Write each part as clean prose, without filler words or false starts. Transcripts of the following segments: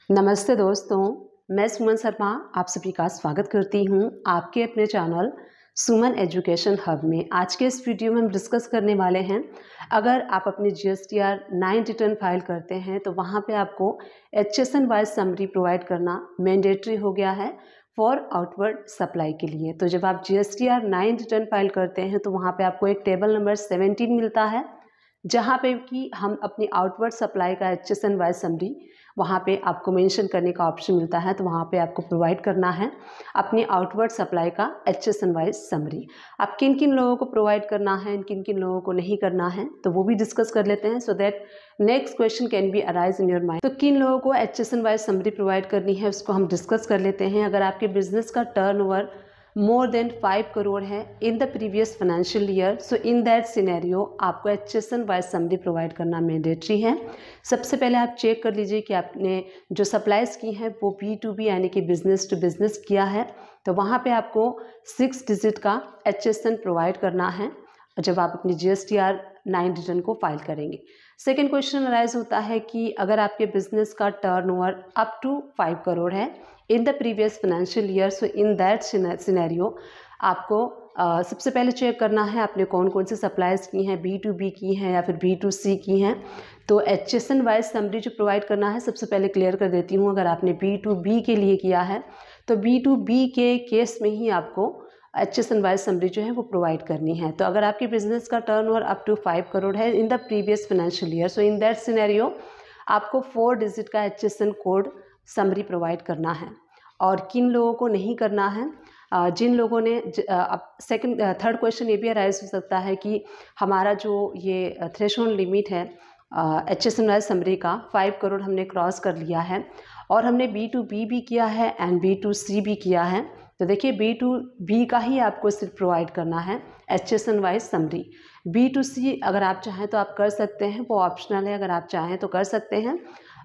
नमस्ते दोस्तों, मैं सुमन शर्मा आप सभी का स्वागत करती हूं आपके अपने चैनल सुमन एजुकेशन हब में। आज के इस वीडियो में हम डिस्कस करने वाले हैं, अगर आप अपनी GSTR 9 रिटर्न फाइल करते हैं तो वहां पे आपको HSN वाइज समरी प्रोवाइड करना मैंडेटरी हो गया है फॉर आउटवर्ड सप्लाई के लिए। तो जब आप GSTR 9 रिटर्न फाइल करते हैं तो वहाँ पे आपको एक टेबल नंबर 17 मिलता है, जहाँ पे कि हम अपनी आउटवर्ड सप्लाई का HSN वाइज समरी वहाँ पे आपको मेंशन करने का ऑप्शन मिलता है। तो वहाँ पे आपको प्रोवाइड करना है अपनी आउटवर्ड सप्लाई का HSN वाइज समरी। अब किन किन लोगों को प्रोवाइड करना है, किन किन लोगों को नहीं करना है, तो वो भी डिस्कस कर लेते हैं, so that next question can be arise in your mind. तो किन लोगों को HSN वाइज समरी प्रोवाइड करनी है उसको हम डिस्कस कर लेते हैं। अगर आपके बिजनेस का टर्नओवर मोर देन 5 करोड़ है in the previous financial year, so in that scenario आपको HSN वाइज समरी प्रोवाइड करना मैंडेटरी है। सबसे पहले आप चेक कर लीजिए कि आपने जो सप्लाईज की हैं वो B2B यानी कि बिजनेस टू बिजनेस किया है, तो वहाँ पे आपको 6 डिजिट का HSN प्रोवाइड करना है जब आप अपनी GSTR 9 रिटर्न को फाइल करेंगे। सेकेंड क्वेश्चन अराइज होता है कि अगर आपके बिजनेस का टर्नओवर अप टू 5 करोड़ है in the previous financial year, so in that scenario आपको सबसे पहले चेक करना है आपने कौन कौन सी सप्लाईज की हैं, B2B की हैं या फिर B2C की हैं। तो HSN वाइज समरी जो प्रोवाइड करना है, सबसे पहले क्लियर कर देती हूँ। अगर आपने B2B के लिए किया है तो B2B के केस में ही आपको HSN वाइज समरी जो है वो प्रोवाइड करनी है। तो अगर आपके बिजनेस का टर्नओवर अप टू 5 करोड़ है in the previous financial year, so in that scenario आपको 4 डिजिट का HSN कोड समरी प्रोवाइड करना है। और किन लोगों को नहीं करना है, जिन लोगों ने थर्ड क्वेश्चन ये भी अराइज हो सकता है कि हमारा जो ये थ्रेशोल्ड लिमिट है HSN वाइज समरी का 5 करोड़ हमने क्रॉस कर लिया है और हमने B2B भी किया है एंड B2C भी किया है। तो देखिए B2B का ही आपको सिर्फ प्रोवाइड करना है HSN वाइज समरी। B2C अगर आप चाहें तो आप कर सकते हैं, वो ऑप्शनल है, अगर आप चाहें तो कर सकते हैं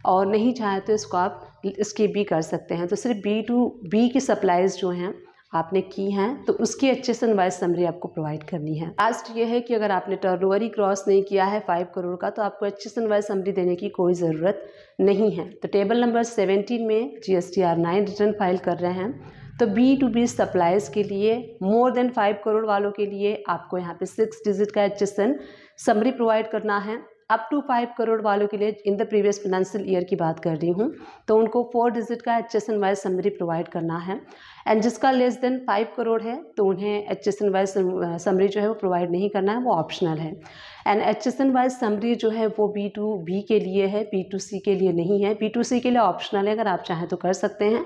और नहीं चाहें तो इसको आप स्किप भी कर सकते हैं। तो सिर्फ B2B की सप्लाईज जो हैं आपने की हैं तो उसकी HSN वाइज समरी आपको प्रोवाइड करनी है। लास्ट ये है कि अगर आपने टर्नओवर ही क्रॉस नहीं किया है 5 करोड़ का तो आपको HSN वाइज समरी देने की कोई ज़रूरत नहीं है। तो टेबल नंबर 17 में GSTR 9 रिटर्न फाइल कर रहे हैं तो B2B सप्लाईज के लिए मोर देन 5 करोड़ वालों के लिए आपको यहाँ पे 6 डिजिट का HSN समरी प्रोवाइड करना है। अप टू 5 करोड़ वालों के लिए in the previous financial year की बात कर रही हूँ, तो उनको 4 डिजिट का HSN वाइज समरी प्रोवाइड करना है। एंड जिसका लेस देन 5 करोड़ है तो उन्हें HSN वाइज समरी जो है वो प्रोवाइड नहीं करना है, वो ऑप्शनल है। एंड HSN वाइज समरी जो है वो B2B के लिए है, B2C के लिए नहीं है। B2C के लिए ऑप्शनल है, अगर आप चाहें तो कर सकते हैं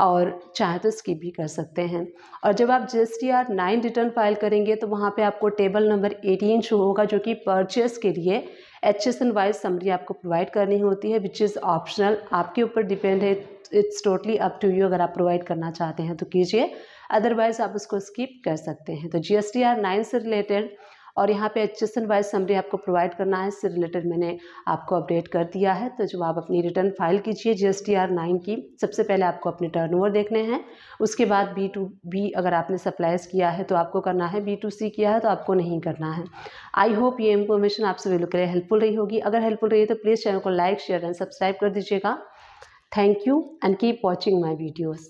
और चाहे तो स्किप भी कर सकते हैं। और जब आप GSTR 9 रिटर्न फाइल करेंगे तो वहाँ पे आपको टेबल नंबर 18 शो होगा, जो कि परचेस के लिए HSN वाइज समरी आपको प्रोवाइड करनी होती है, विच इज़ ऑप्शनल, आपके ऊपर डिपेंड है। It's totally up to you, अगर आप प्रोवाइड करना चाहते हैं तो कीजिए, अदरवाइज आप उसको स्किप कर सकते हैं। तो GSTR 9 से रिलेटेड और यहाँ पे HSN वाइज समरी आपको प्रोवाइड करना है, इससे रिलेटेड मैंने आपको अपडेट कर दिया है। तो जब आप अपनी रिटर्न फाइल कीजिए GSTR 9 की, सबसे पहले आपको अपने टर्नओवर देखने हैं, उसके बाद B2B अगर आपने सप्लाईज किया है तो आपको करना है, B2C किया है तो आपको नहीं करना है। आई होप ये इन्फॉर्मेशन आप सभी लोग के लिए हेल्पफुल रही होगी। अगर हेल्पफुल रही है तो प्लीज़ चैनल को लाइक, शेयर एंड सब्सक्राइब कर दीजिएगा। Thank you and keep watching my videos.